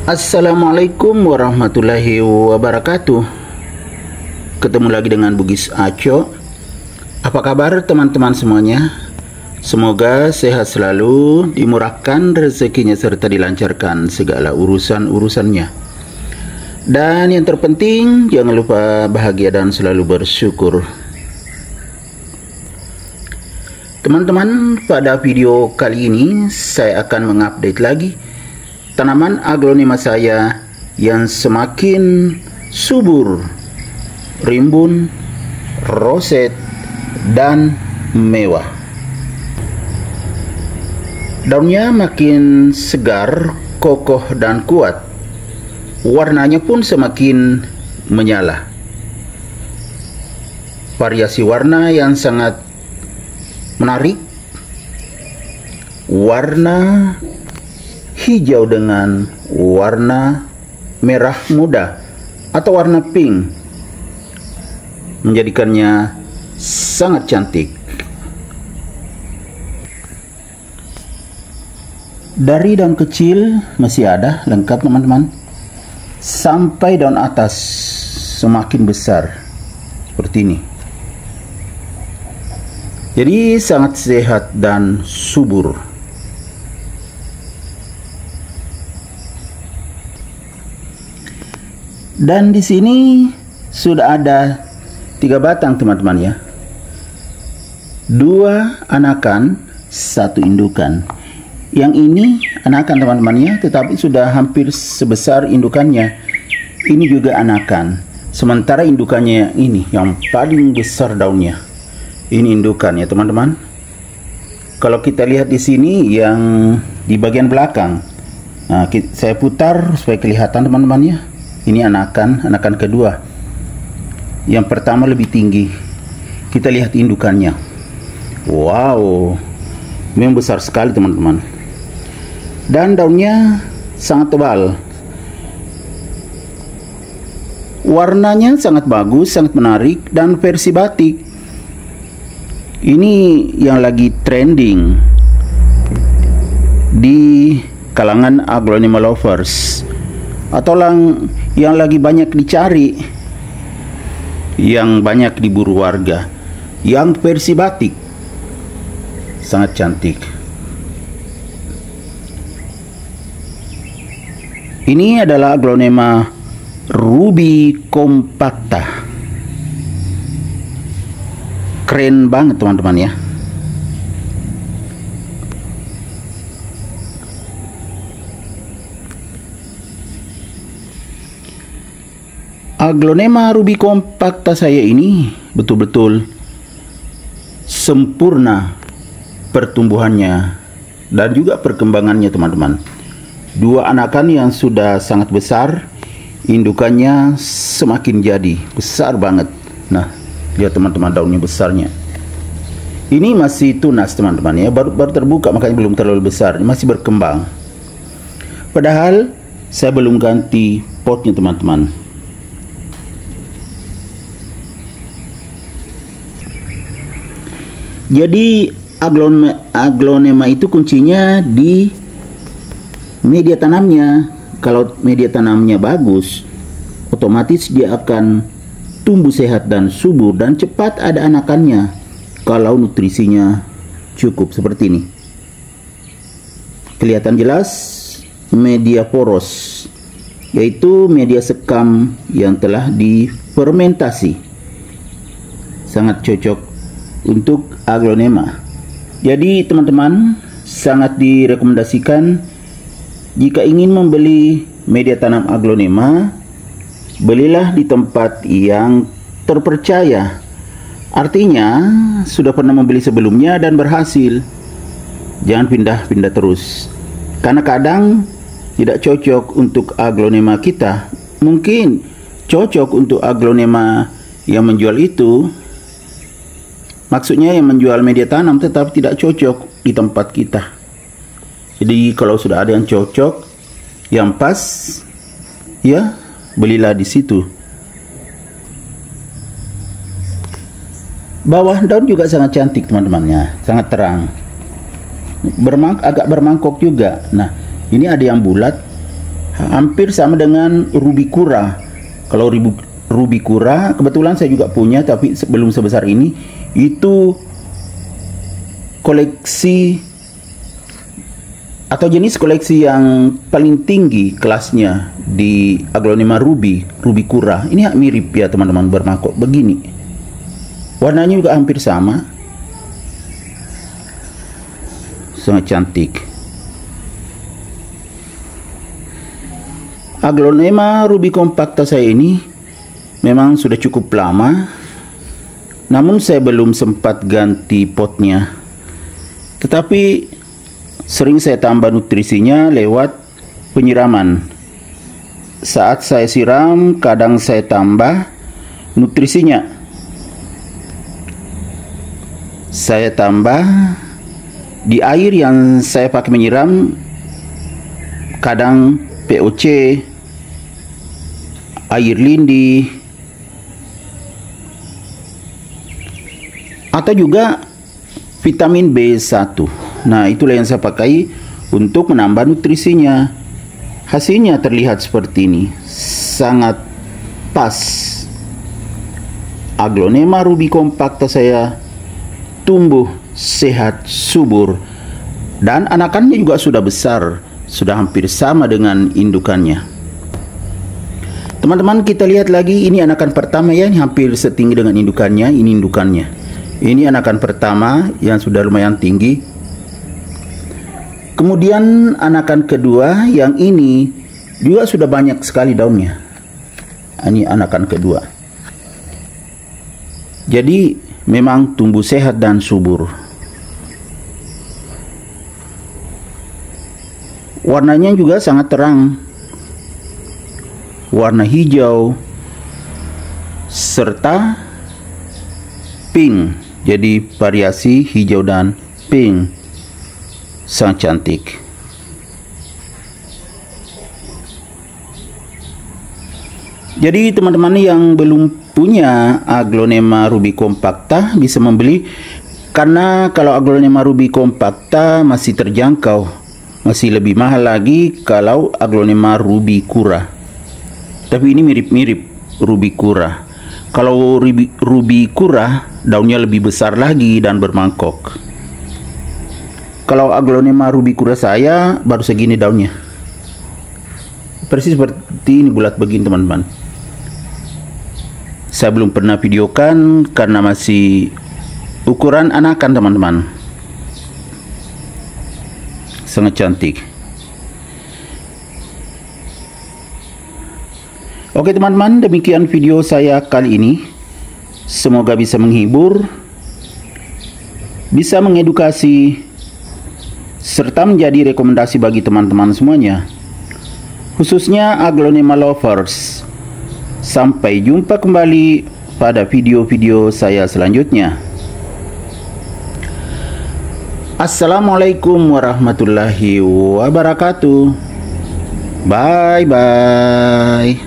Assalamualaikum warahmatullahi wabarakatuh. Ketemu lagi dengan Bugis Aco. Apa kabar teman-teman semuanya? Semoga sehat selalu, dimurahkan rezekinya serta dilancarkan segala urusan-urusannya. Dan yang terpenting, jangan lupa bahagia dan selalu bersyukur. Teman-teman, pada video kali ini saya akan mengupdate lagi tanaman aglonema saya yang semakin subur, rimbun, roset, dan mewah. Daunnya makin segar, kokoh, dan kuat. Warnanya pun semakin menyala. Variasi warna yang sangat menarik. Warna hijau dengan warna merah muda atau warna pink menjadikannya sangat cantik. Dari daun kecil masih ada lengkap teman-teman, sampai daun atas semakin besar seperti ini. Jadi sangat sehat dan subur. Dan di sini sudah ada 3 batang teman-teman ya. 2 anakan, 1 indukan. Yang ini anakan teman-teman ya, tetapi sudah hampir sebesar indukannya. Ini juga anakan. Sementara indukannya yang ini yang paling besar daunnya. Ini indukan ya teman-teman. Kalau kita lihat di sini yang di bagian belakang. Nah, saya putar supaya kelihatan teman-teman ya. Ini anakan kedua. Yang pertama lebih tinggi. Kita lihat indukannya. Wow, memang besar sekali teman-teman. Dan daunnya sangat tebal. Warnanya sangat bagus, sangat menarik, dan versi batik. Ini yang lagi trending di kalangan aglonema lovers, atau yang lagi banyak dicari, yang banyak diburu warga, yang versi batik. Sangat cantik. Ini adalah aglonema Ruby compacta. Keren banget teman-teman ya. Aglonema Ruby compacta saya ini betul-betul sempurna pertumbuhannya dan juga perkembangannya teman-teman. 2 anakan yang sudah sangat besar, indukannya semakin jadi besar banget. Nah, lihat teman-teman daunnya besarnya. Ini masih tunas teman-teman ya, baru terbuka, makanya belum terlalu besar, masih berkembang. Padahal saya belum ganti potnya teman-teman. Jadi aglonema itu kuncinya di media tanamnya. Kalau media tanamnya bagus, otomatis dia akan tumbuh sehat dan subur dan cepat ada anakannya. Kalau nutrisinya cukup seperti ini. Kelihatan jelas media poros, yaitu media sekam yang telah difermentasi. Sangat cocok untuk aglonema. Jadi teman-teman, sangat direkomendasikan jika ingin membeli media tanam aglonema, belilah di tempat yang terpercaya. Artinya sudah pernah membeli sebelumnya dan berhasil. Jangan pindah-pindah terus, karena kadang tidak cocok untuk aglonema kita. Mungkin cocok untuk aglonema yang menjual itu, maksudnya yang menjual media tanam, tetapi tidak cocok di tempat kita. Jadi kalau sudah ada yang cocok, yang pas, ya belilah di situ. Bawah daun juga sangat cantik teman-temannya, sangat terang. Agak bermangkok juga. Nah, ini ada yang bulat, hampir sama dengan rubicula. Kalau rubicula kebetulan saya juga punya, tapi belum sebesar ini. Itu koleksi atau jenis koleksi yang paling tinggi kelasnya di Aglonema rubicula. Ini mirip ya teman-teman, bermahkot begini. Warnanya juga hampir sama. Sangat cantik. Aglonema rubicompacta saya ini memang sudah cukup lama, namun saya belum sempat ganti potnya. Tetapi sering saya tambah nutrisinya lewat penyiraman. Saat saya siram, kadang saya tambah nutrisinya. Saya tambah di air yang saya pakai menyiram, kadang POC, air lindi, atau juga vitamin B1. Nah, itulah yang saya pakai untuk menambah nutrisinya. Hasilnya terlihat seperti ini. Sangat pas. Aglonema rubicompacta saya tumbuh sehat, subur. Dan anakannya juga sudah besar. Sudah hampir sama dengan indukannya. Teman-teman, kita lihat lagi. Ini anakan pertama ya. Ini hampir setinggi dengan indukannya. Ini indukannya. Ini anakan pertama yang sudah lumayan tinggi. Kemudian anakan kedua yang ini juga sudah banyak sekali daunnya. Ini anakan kedua. Jadi memang tumbuh sehat dan subur. Warnanya juga sangat terang. Warna hijau serta pink. Jadi variasi hijau dan pink. Sangat cantik. Jadi teman-teman yang belum punya Aglonema rubicompacta bisa membeli, karena kalau Aglonema rubicompacta masih terjangkau, masih lebih mahal lagi kalau Aglonema rubicula. Tapi ini mirip-mirip rubicula. Kalau rubicula daunnya lebih besar lagi dan bermangkok. Kalau Aglonema rubicula saya baru segini daunnya. Persis seperti ini, bulat begini teman-teman. Saya belum pernah videokan karena masih ukuran anakan teman-teman. Sangat cantik. Oke teman-teman, demikian video saya kali ini. Semoga bisa menghibur, bisa mengedukasi, serta menjadi rekomendasi bagi teman-teman semuanya, khususnya Aglonema lovers. Sampai jumpa kembali pada video-video saya selanjutnya. Assalamualaikum warahmatullahi wabarakatuh. Bye bye.